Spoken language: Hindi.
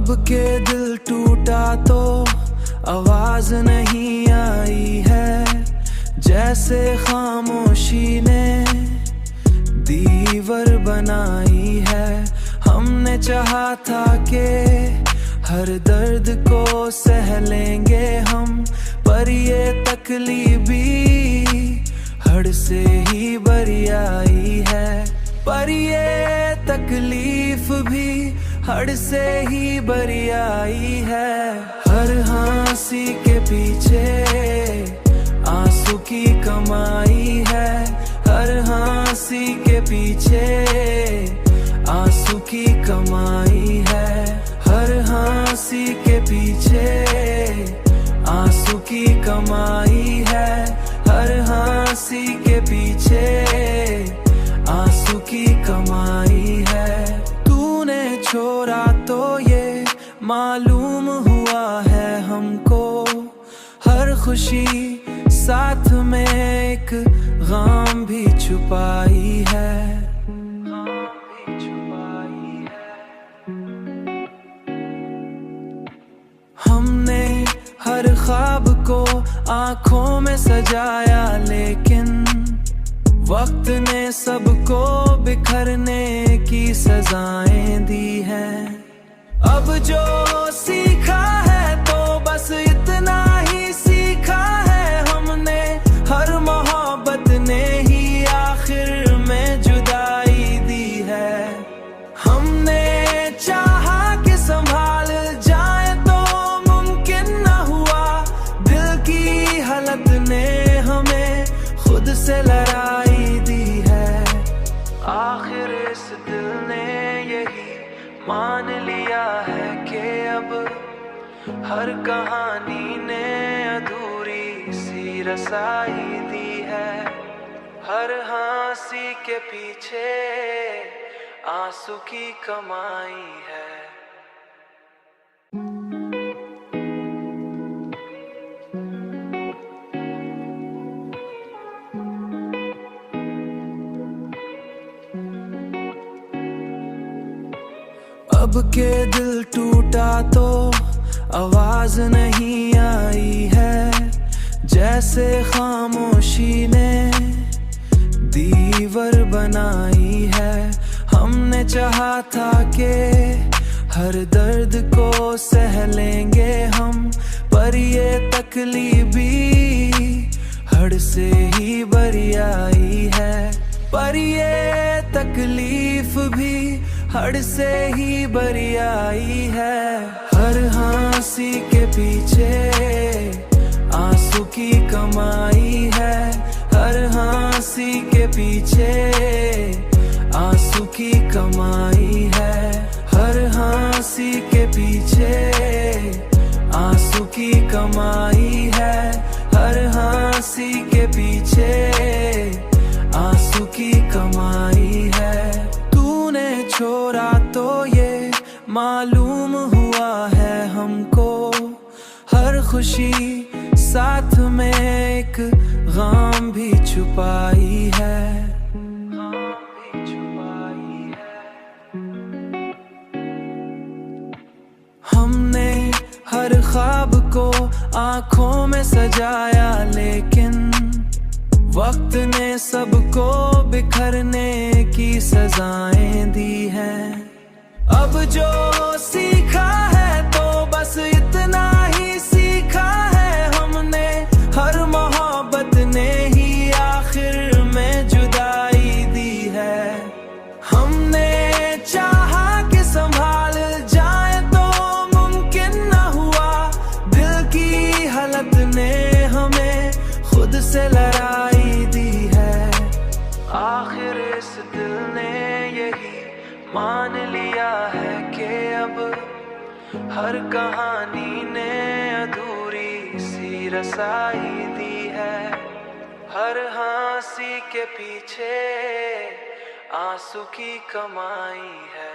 अब के दिल टूटा तो आवाज नहीं आई है, जैसे खामोशी ने दीवार बनाई है। हमने चाहा था कि हर दर्द को सह लेंगे हम, पर ये तकलीफ भी हड़ से ही बरी आई है। पर ये तकलीफ भी हड़ से ही बरी आई है। हर हंसी के पीछे आंसू की कमाई है, हर हंसी के पीछे आंसू की कमाई है, हर हंसी के पीछे आंसू की कमाई है, हर हंसी के पीछे आंसू की कमाई है। तूने छोड़ा तो ये मालूम हुआ है हमको, हर खुशी साथ में एक गम भी छुपाई है। हमने हर ख्वाब को आंखों में सजाया, लेकिन वक्त ने सबको बिखरने की सजाएं दी हैं। अब जो सीखा है तो बस इतना ही सीखा है हमने, हर मोहब्बत ने ही आखिर में जुदाई दी है। हमने चाहा कि संभाल जाए तो मुमकिन न हुआ, दिल की हालत ने हमें खुद से लड़ाई दी है। आखिर इस दिल ने यही मान लिया है कि अब हर कहानी ने अधूरी सी रसाई दी है। हर हंसी के पीछे आंसू की कमाई है। अब के दिल टूटा तो आवाज नहीं आई है, जैसे खामोशी ने दीवार बनाई है। हमने चाहा था कि हर दर्द को सह लेंगे हम, पर ये तकलीफ भी हड़ से ही बरी आई है। पर ये तकलीफ भी हड़ से ही बरी आई है। हर हंसी के पीछे आंसू की कमाई है, हर हंसी के पीछे आंसू की कमाई है, हर हंसी के पीछे आंसू की कमाई है, हर हंसी के पीछे आंसू की कमाई है। तूने छोड़ा तो ये मालूम हुआ है हमको, हर खुशी साथ में एक गम भी छुपाई है। हमने हर ख्वाब को आंखों में सजाया, लेकिन वक्त ने सबको बिखरने की सजाएं दी हैं। अब जो सीखा है तो बस इतना ही सीखा है हमने, हर मोहब्बत ने ही आखिर में जुदाई दी है। हमने चाहा कि संभाल जाए तो मुमकिन न हुआ, दिल की हालत ने हमें खुद से लड़ाई दी है। आखिर इस दिल ने यही मान लिया है कि अब हर कहानी ने अधूरी सी रसाई दी है। हर हंसी के पीछे आंसू की कमाई है।